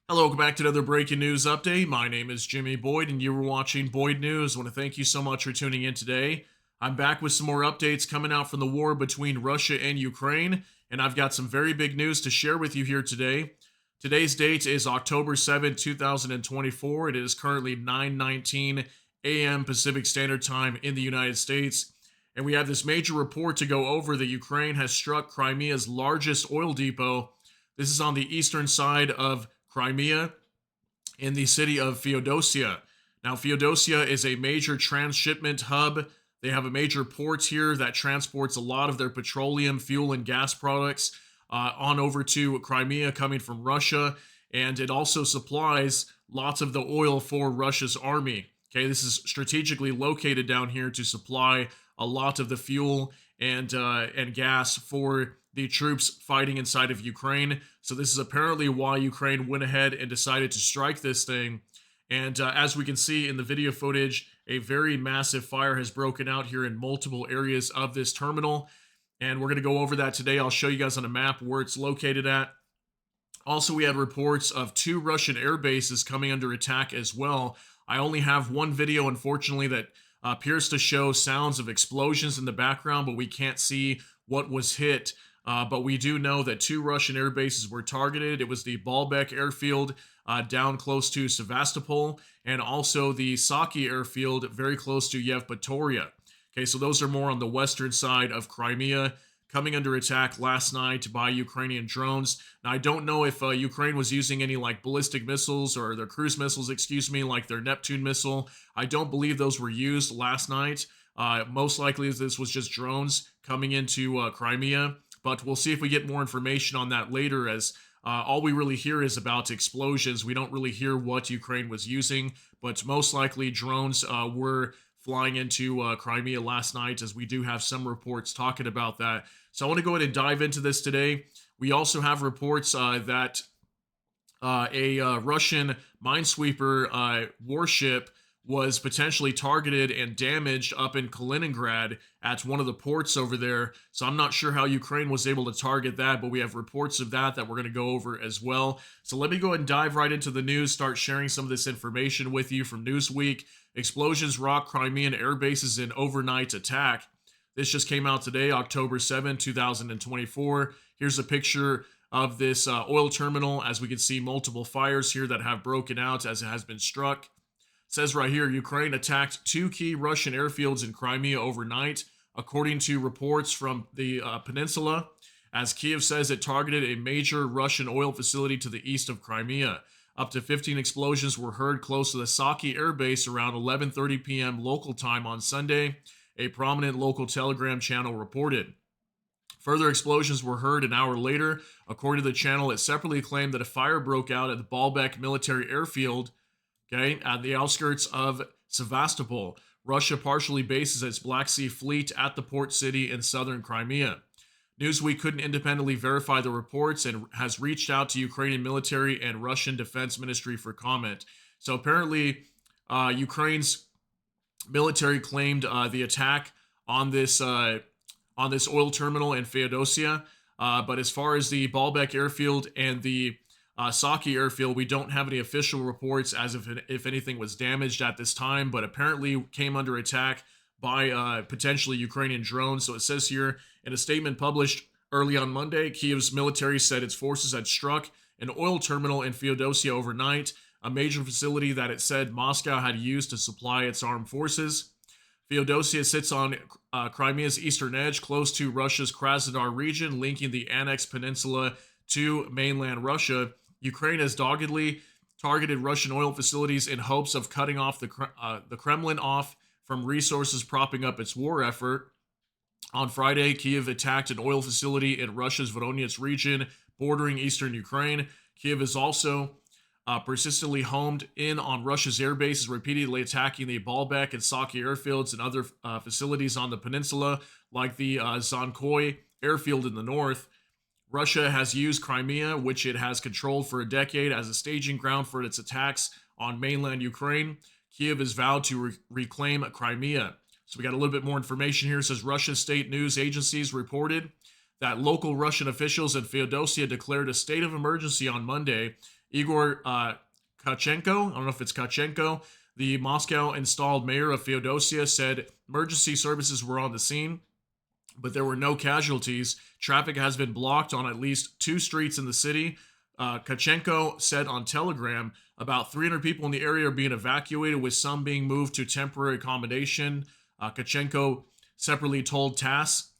Hello, welcome back to another breaking news update. My name is Jimmy Boyd, and you were watching Boyd News. I want to thank you so much for tuning in today. I'm back with some more updates coming out from the war between Russia and Ukraine, and I've got some very big news to share with you here today. Today's date is October 7th, 2024. It is currently 9:19 a.m. Pacific Standard Time in the United States. And we have this major report to go over that Ukraine has struck Crimea's largest oil depot. This is on the eastern side of Crimea in the city of Feodosia. Now, Feodosia is a major transshipment hub. They have a major port here that transports a lot of their petroleum, fuel, and gas products on over to Crimea coming from Russia. And it also supplies lots of the oil for Russia's army. Okay, this is strategically located down here to supply a lot of the fuel and gas for the troops fighting inside of Ukraine. So this is apparently why Ukraine went ahead and decided to strike this thing. And as we can see in the video footage, a very massive fire has broken out here in multiple areas of this terminal. And we're going to go over that today. I'll show you guys on a map where it's located at. Also, we had reports of 2 Russian air bases coming under attack as well. I only have one video, unfortunately, that appears to show sounds of explosions in the background, but we can't see what was hit. But we do know that 2 Russian air bases were targeted. It was the Balbek airfield down close to Sevastopol, and also the Saki airfield very close to Yevpatoria. Okay, so those are more on the western side of Crimea, coming under attack last night by Ukrainian drones. Now, I don't know if Ukraine was using any like ballistic missiles or their cruise missiles, excuse me, like their Neptune missile. I don't believe those were used last night. Most likely this was just drones coming into Crimea, but we'll see if we get more information on that later, as all we really hear is about explosions. We don't really hear what Ukraine was using, but most likely drones were flying into Crimea last night, as we do have some reports talking about that. So I want to go ahead and dive into this today. We also have reports that a Russian minesweeper warship was potentially targeted and damaged up in Kaliningrad at one of the ports over there. So I'm not sure how Ukraine was able to target that, but we have reports of that we're going to go over as well. So let me go ahead and dive right into the news, start sharing some of this information with you from Newsweek. Explosions rock Crimean air bases in overnight attack. This just came out today, October 2024. Here's a picture of this oil terminal. As we can see, multiple fires here that have broken out as it has been struck. It says right here, Ukraine attacked 2 key Russian airfields in Crimea overnight, according to reports from the peninsula, as Kiev says it targeted a major Russian oil facility to the east of Crimea. Up to 15 explosions were heard close to the Saki air base around 11:30 p.m. local time on Sunday, a prominent local Telegram channel reported. Further explosions were heard an hour later. According to the channel, it separately claimed that a fire broke out at the Balbek military airfield, okay, at the outskirts of Sevastopol. Russia partially bases its Black Sea fleet at the port city in southern Crimea. Newsweek couldn't independently verify the reports and has reached out to Ukrainian military and Russian Defense Ministry for comment. So apparently, Ukraine's military claimed the attack on this oil terminal in Feodosia. But as far as the Balbek airfield and the Saki airfield, we don't have any official reports as if anything was damaged at this time, but apparently came under attack by potentially Ukrainian drones. So it says here in a statement published early on Monday, Kiev's military said its forces had struck an oil terminal in Feodosia overnight, a major facility that it said Moscow had used to supply its armed forces. Feodosia sits on Crimea's eastern edge, close to Russia's Krasnodar region, linking the annexed peninsula to mainland Russia. Ukraine has doggedly targeted Russian oil facilities in hopes of cutting off the Kremlin off from resources propping up its war effort. On Friday, Kiev attacked an oil facility in Russia's Voronezh region, bordering eastern Ukraine. Kiev is also persistently homed in on Russia's air bases, repeatedly attacking the Balbek and Saki airfields and other facilities on the peninsula, like the Zankoy airfield in the north. Russia has used Crimea, which it has controlled for a decade, as a staging ground for its attacks on mainland Ukraine. Kiev has vowed to reclaim Crimea. So we got a little bit more information here. It says Russia's state news agencies reported that local Russian officials in Feodosia declared a state of emergency on Monday Igor Kachenko, I don't know if it's Kachenko, the Moscow installed mayor of Feodosia, said emergency services were on the scene, but there were no casualties. Traffic has been blocked on at least 2 streets in the city. Kachenko said on Telegram about 300 people in the area are being evacuated, with some being moved to temporary accommodation. Kachenko separately told TASS.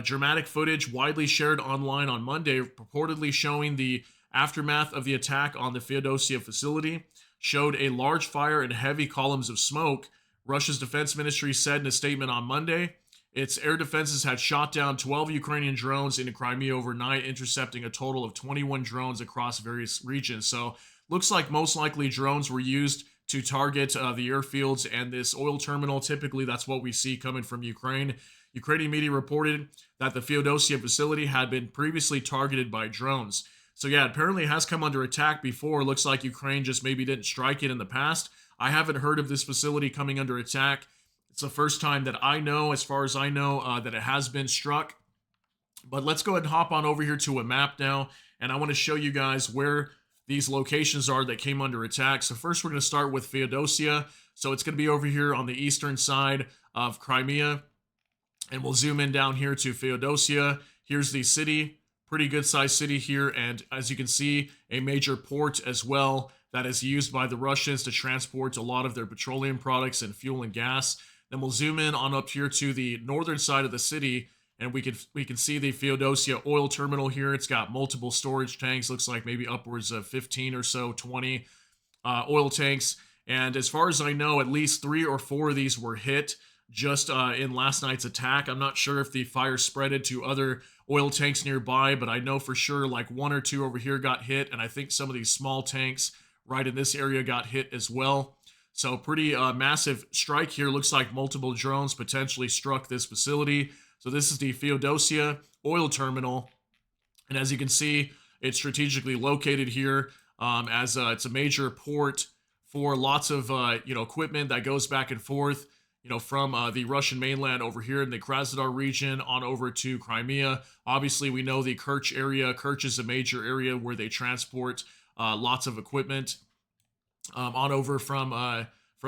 Dramatic footage widely shared online on Monday, purportedly showing the aftermath of the attack on the Feodosia facility, showed a large fire and heavy columns of smoke. Russia's defense ministry said in a statement on Monday its air defenses had shot down 12 Ukrainian drones into Crimea overnight, intercepting a total of 21 drones across various regions. So looks like most likely drones were used to target the airfields and this oil terminal. Typically, that's what we see coming from Ukraine. Ukrainian media reported that the Feodosia facility had been previously targeted by drones. So yeah, apparently it has come under attack before. Looks like Ukraine just maybe didn't strike it in the past. I haven't heard of this facility coming under attack. It's the first time that I know, as far as I know, that it has been struck. But let's go ahead and hop on over here to a map now, and I want to show you guys where these locations are that came under attack. So first we're going to start with Feodosia. So it's going to be over here on the eastern side of Crimea. And we'll zoom in down here to Feodosia. Here's the city, pretty good sized city here. And as you can see, a major port as well that is used by the Russians to transport a lot of their petroleum products and fuel and gas. Then we'll zoom in on up here to the northern side of the city, and we can see the Feodosia oil terminal here. It's got multiple storage tanks, looks like maybe upwards of 15 or so, 20 oil tanks. And as far as I know, at least 3 or 4 of these were hit just in last night's attack. I'm not sure if the fire spreaded to other oil tanks nearby, but I know for sure like 1 or 2 over here got hit, and I think some of these small tanks right in this area got hit as well. So pretty massive strike here. Looks like multiple drones potentially struck this facility. So this is the Feodosia oil terminal, and as you can see, it's strategically located here as it's a major port for lots of equipment that goes back and forth, from the Russian mainland over here in the Krasnodar region on over to Crimea. Obviously, we know the Kerch area. Kerch is a major area where they transport lots of equipment on over from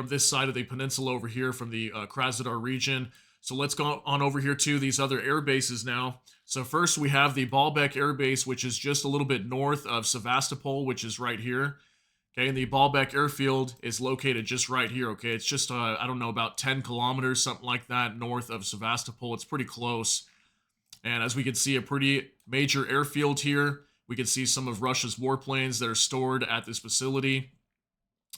this side of the peninsula over here from the Krasnodar region. So let's go on over here to these other air bases now. So first we have the Balbek air base, which is just a little bit north of Sevastopol, which is right here. Okay, and the Balbek airfield is located just right here, okay? It's just, I don't know, about 10 kilometers, something like that, north of Sevastopol. It's pretty close. And as we can see, a pretty major airfield here. We can see some of Russia's warplanes that are stored at this facility.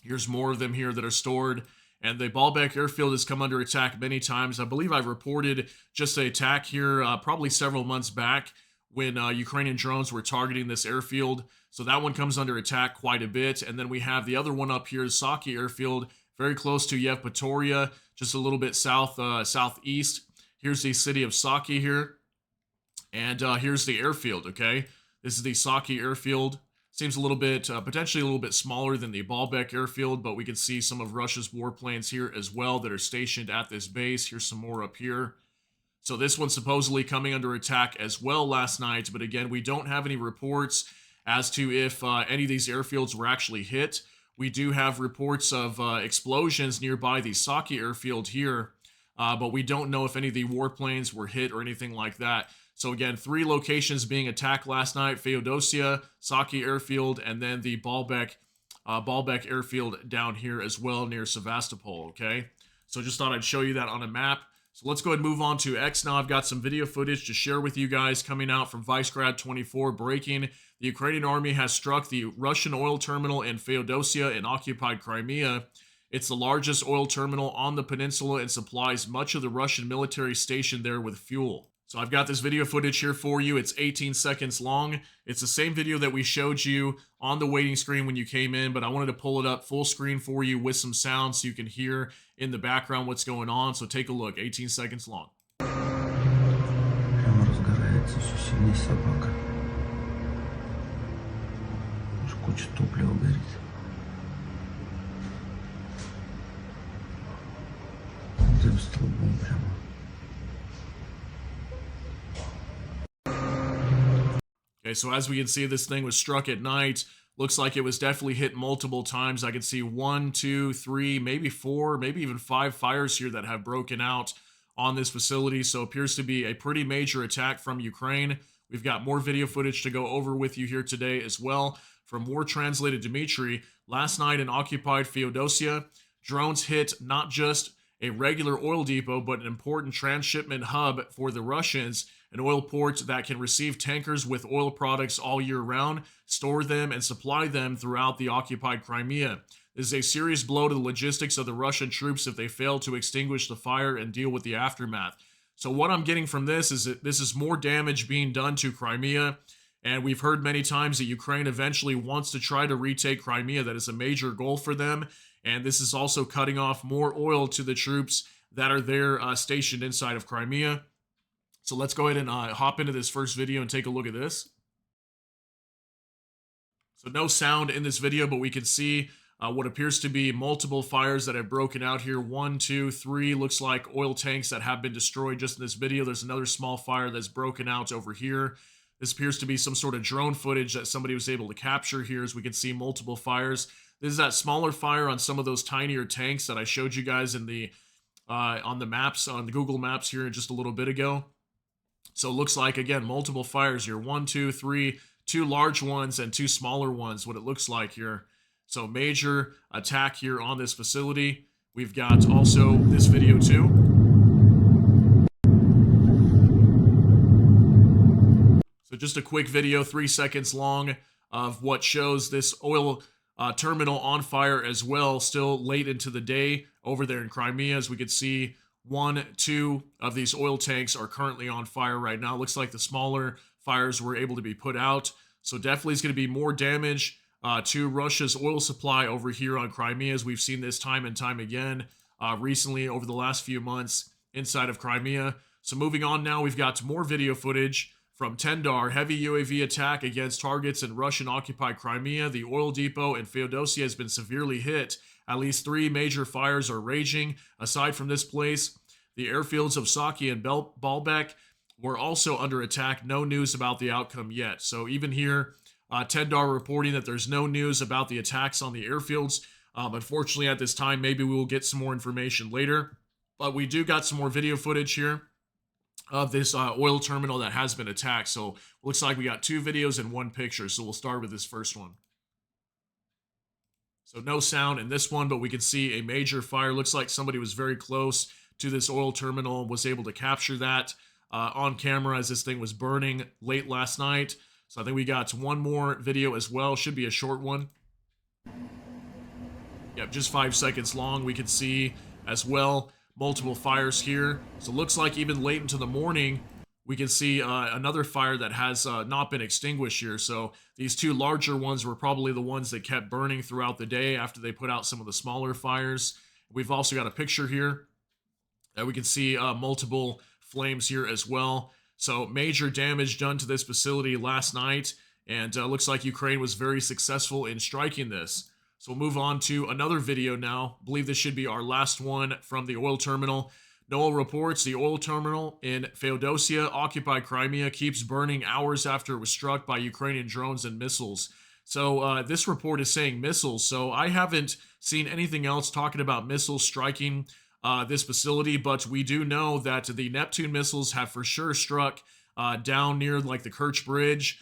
Here's more of them here that are stored. And the Balbek airfield has come under attack many times. I believe I've reported just an attack here probably several months back when Ukrainian drones were targeting this airfield. So that one comes under attack quite a bit. And then we have the other one up here, the Saki airfield, very close to Yevpatoria, just a little bit southeast. Here's the city of Saki here. And here's the airfield, okay? This is the Saki airfield. Seems a little bit, potentially a little bit smaller than the Balbek airfield, but we can see some of Russia's warplanes here as well that are stationed at this base. Here's some more up here. So this one's supposedly coming under attack as well last night, but again, we don't have any reports as to if any of these airfields were actually hit. We do have reports of explosions nearby the Saki airfield here, but we don't know if any of the warplanes were hit or anything like that. So again, 3 locations being attacked last night: Feodosia, Saki airfield, and then the Balbek airfield down here as well near Sevastopol, okay? So just thought I'd show you that on a map. So let's go ahead and move on to X now. I've got some video footage to share with you guys coming out from Vicegrad 24 breaking. The Ukrainian army has struck the Russian oil terminal in Feodosia in occupied Crimea. It's the largest oil terminal on the peninsula and supplies much of the Russian military station there with fuel. So I've got this video footage here for you. It's 18 seconds long. It's the same video that we showed you on the waiting screen when you came in, but I wanted to pull it up full screen for you with some sound so you can hear in the background what's going on. So take a look, 18 seconds long. Прямо разгорается все сильнее собака. Уж куча топлива горит. Этим столбом прямо. Okay, so as we can see, this thing was struck at night. Looks like it was definitely hit multiple times. I could see 1, 2, 3, maybe 4, maybe even 5 fires here that have broken out on this facility. So it appears to be a pretty major attack from Ukraine. We've got more video footage to go over with you here today as well. From War Translated Dmitry, last night in occupied Feodosia, drones hit not just a regular oil depot, but an important transshipment hub for the Russians, an oil port that can receive tankers with oil products all year round, store them, and supply them throughout the occupied Crimea. This is a serious blow to the logistics of the Russian troops if they fail to extinguish the fire and deal with the aftermath. So what I'm getting from this is that this is more damage being done to Crimea, and we've heard many times that Ukraine eventually wants to try to retake Crimea. That is a major goal for them, and this is also cutting off more oil to the troops that are there stationed inside of Crimea. So let's go ahead and hop into this first video and take a look at this. So no sound in this video, but we can see what appears to be multiple fires that have broken out here. 1, 2, 3, looks like oil tanks that have been destroyed just in this video. There's another small fire that's broken out over here. This appears to be some sort of drone footage that somebody was able to capture here, as we can see multiple fires. This is that smaller fire on some of those tinier tanks that I showed you guys in the on the maps, on the Google Maps here just a little bit ago. So it looks like, again, multiple fires here. 1, 2, 3, 2 large ones and 2 smaller ones, what it looks like here. So major attack here on this facility. We've got also this video too. So just a quick video, 3 seconds long, of what shows this oil terminal on fire as well, still late into the day over there in Crimea. As we can see, 1, 2 of these oil tanks are currently on fire right now. Looks like the smaller fires were able to be put out. So definitely is going to be more damage to Russia's oil supply over here on Crimea, as we've seen this time and time again recently over the last few months inside of Crimea. So moving on now, we've got more video footage from Tendar. Heavy UAV attack against targets in Russian-occupied Crimea. The oil depot in Feodosia has been severely hit. At least 3 major fires are raging. Aside from this place, the airfields of Saki and Balbek were also under attack. No news about the outcome yet. So even here, Tendar reporting that there's no news about the attacks on the airfields. Unfortunately, at this time, maybe we will get some more information later. But we do got some more video footage here of this oil terminal that has been attacked. So looks like we got 2 videos and 1 picture. So we'll start with this first one. So no sound in this one, but we can see a major fire. Looks like somebody was very close to this oil terminal and was able to capture that on camera as this thing was burning late last night. So I think we got 1 more video as well. Should be a short one. Yep, just 5 seconds long. We can see as well multiple fires here. So it looks like even late into the morning, we can see another fire that has not been extinguished here. So these 2 larger ones were probably the ones that kept burning throughout the day after they put out some of the smaller fires. We've also got a picture here that we can see multiple flames here as well. So major damage done to this facility last night, and looks like Ukraine was very successful in striking this. So we'll move on to another video now. I believe this should be our last one from the oil terminal. NOAA reports the oil terminal in Feodosia, occupied Crimea, keeps burning hours after it was struck by Ukrainian drones and missiles. So this report is saying missiles. So I haven't seen anything else talking about missiles striking this facility, but we do know that the Neptune missiles have for sure struck down near like the Kerch Bridge.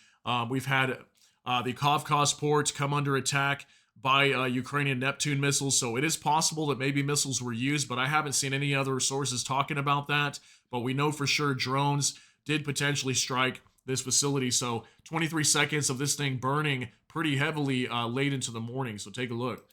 We've had the Kavkaz port come under attack by Ukrainian Neptune missiles, so it is possible that maybe missiles were used, but I haven't seen any other sources talking about that. But we know for sure drones did potentially strike this facility. So 23 seconds of this thing burning pretty heavily late into the morning, so take a look.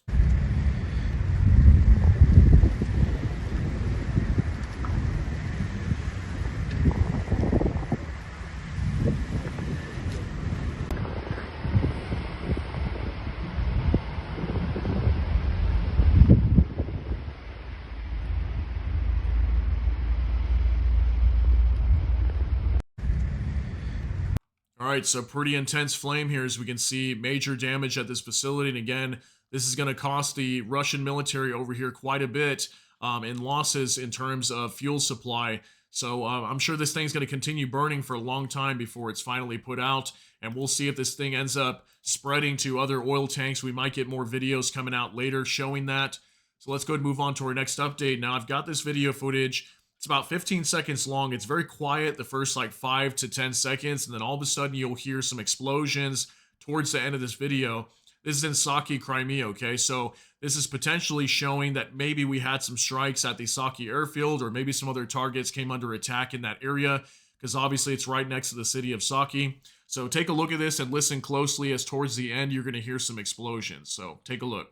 All right, so pretty intense flame here, as we can see major damage at this facility. And again, this is going to cost the Russian military over here quite a bit in losses in terms of fuel supply. So I'm sure this thing's going to continue burning for a long time before it's finally put out. And we'll see if this thing ends up spreading to other oil tanks. We might get more videos coming out later showing that. So let's go ahead and move on to our next update. Now, I've got this video footage. It's about 15 seconds long. It's very quiet the first like 5 to 10 seconds. And then all of a sudden you'll hear some explosions towards the end of this video. This is in Saki, Crimea, okay? So this is potentially showing that maybe we had some strikes at the Saki airfield, or maybe some other targets came under attack in that area, because obviously it's right next to the city of Saki. So take a look at this and listen closely, as towards the end you're going to hear some explosions. So take a look.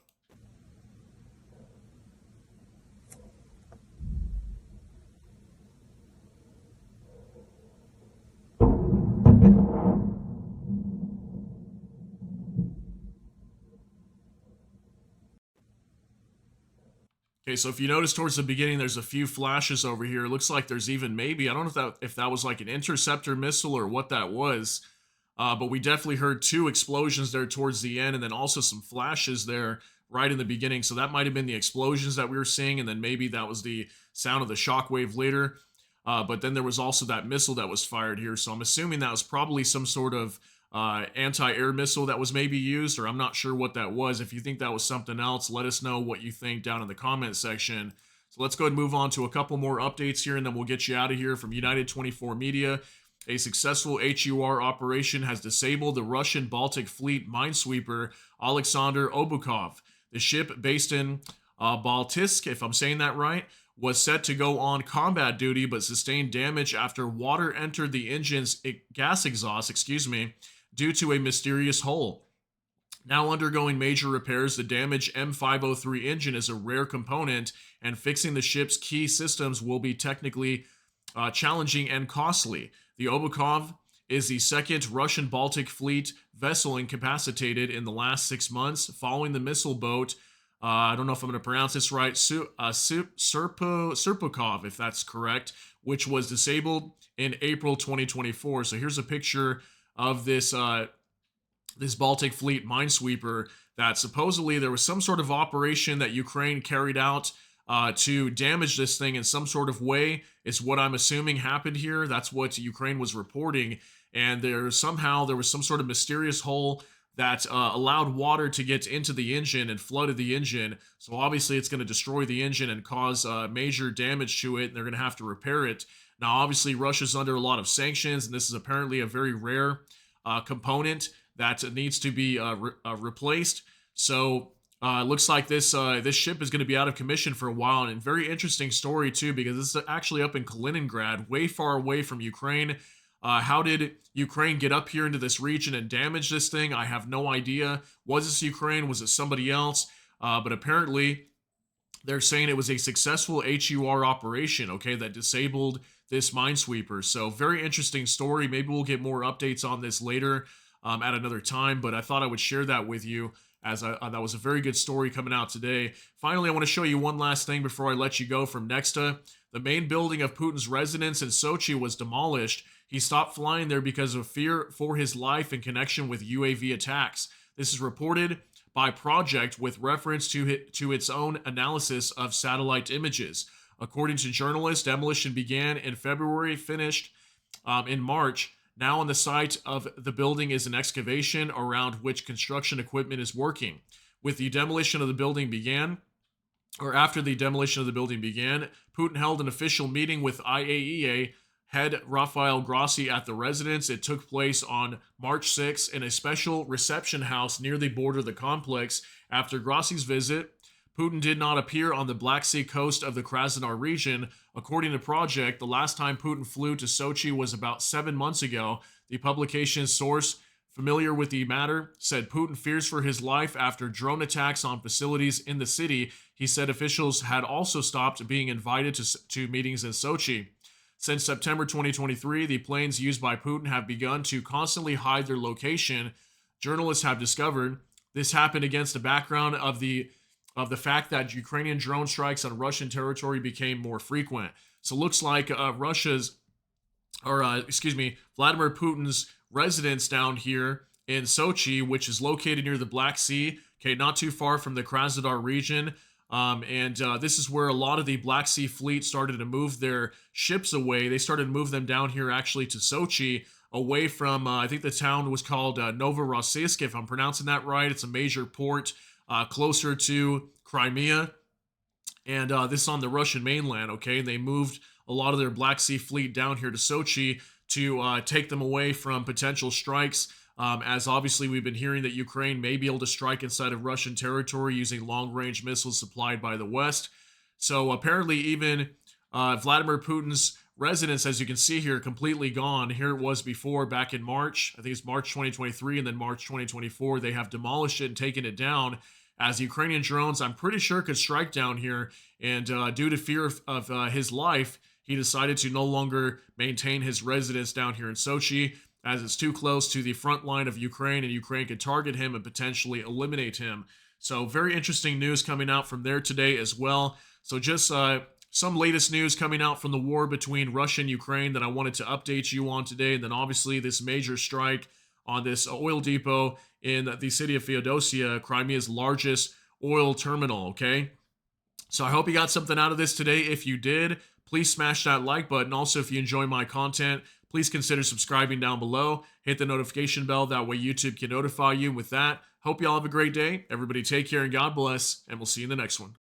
Okay, so if you notice towards the beginning, there's a few flashes over here. It looks like there's even maybe, I don't know if that was like an interceptor missile or what that was, but we definitely heard 2 explosions there towards the end, and then also some flashes there right in the beginning. So that might have been the explosions that we were seeing, and then maybe that was the sound of the shockwave later. But then there was also that missile that was fired here. So I'm assuming that was probably some sort of anti-air missile that was maybe used, or I'm not sure what that was. If you think that was something else, let us know what you think down in the comment section. So let's go ahead and move on to a couple more updates here, and then we'll get you out of here. From United 24 Media, a successful HUR operation has disabled the Russian Baltic Fleet minesweeper Alexander Obukov. The ship, based in Baltisk, if I'm saying that right, was set to go on combat duty but sustained damage after water entered the engine's gas exhaust, due to a mysterious hole. Now undergoing major repairs, the damaged M503 engine is a rare component, and fixing the ship's key systems will be technically challenging and costly. The Obukov is the second Russian Baltic Fleet vessel incapacitated in the last 6 months, following the missile boat, I don't know if I'm going to pronounce this right, Serpukov, if that's correct, which was disabled in April 2024. So here's a picture of this this Baltic Fleet minesweeper that supposedly there was some sort of operation that Ukraine carried out to damage this thing in some sort of way. It's what I'm assuming happened here. That's what Ukraine was reporting. And there was some sort of mysterious hole that allowed water to get into the engine and flooded the engine. So obviously it's going to destroy the engine and cause major damage to it, and they're going to have to repair it. Now, obviously, Russia's under a lot of sanctions, and this is apparently a very rare component that needs to be replaced. So it looks like this ship is going to be out of commission for a while. And very interesting story, too, because this is actually up in Kaliningrad, way far away from Ukraine. How did Ukraine get up here into this region and damage this thing? I have no idea. Was this Ukraine? Was it somebody else? But apparently, they're saying it was a successful HUR operation, okay, that disabled this minesweeper. So very interesting story. Maybe we'll get more updates on this later at another time, but I thought I would share that with you, as that was a very good story coming out today. Finally, I want to show you one last thing before I let you go from Nexta. The main building of Putin's residence in Sochi was demolished. He stopped flying there because of fear for his life in connection with UAV attacks. This is reported by Project with reference to its own analysis of satellite images. According to journalists, demolition began in February, finished in March. Now on the site of the building is an excavation around which construction equipment is working. After the demolition of the building began, Putin held an official meeting with IAEA head Rafael Grossi at the residence. It took place on March 6 in a special reception house near the border of the complex. After Grossi's visit, Putin did not appear on the Black Sea coast of the Krasnodar region. According to Project, the last time Putin flew to Sochi was about 7 months ago. The publication's source familiar with the matter said Putin fears for his life after drone attacks on facilities in the city. He said officials had also stopped being invited to meetings in Sochi. Since September 2023, the planes used by Putin have begun to constantly hide their location. Journalists have discovered this happened against the background of the fact that Ukrainian drone strikes on Russian territory became more frequent. So it looks like Vladimir Putin's residence down here in Sochi, which is located near the Black Sea, okay, not too far from the Krasnodar region. And this is where a lot of the Black Sea fleet started to move their ships away. They started to move them down here actually to Sochi, away from, I think the town was called Novorossiysk, if I'm pronouncing that right. It's a major port closer to Crimea. And this is on the Russian mainland, okay? They moved a lot of their Black Sea fleet down here to Sochi to take them away from potential strikes. As obviously we've been hearing that Ukraine may be able to strike inside of Russian territory using long-range missiles supplied by the West. So apparently even Vladimir Putin's residence, as you can see here, completely gone. Here it was before, back in March. I think it's March 2023 and then March 2024. They have demolished it and taken it down, as Ukrainian drones, I'm pretty sure, could strike down here. And due to fear of his life, he decided to no longer maintain his residence down here in Sochi, as it's too close to the front line of Ukraine, and Ukraine could target him and potentially eliminate him. So very interesting news coming out from there today as well. So just some latest news coming out from the war between Russia and Ukraine that I wanted to update you on today. And then obviously this major strike on this oil depot in the city of Feodosia, Crimea's largest oil terminal, okay? So I hope you got something out of this today. If you did, please smash that like button. Also, if you enjoy my content, please consider subscribing down below. Hit the notification bell. That way YouTube can notify you. With that, hope you all have a great day. Everybody take care and God bless, and we'll see you in the next one.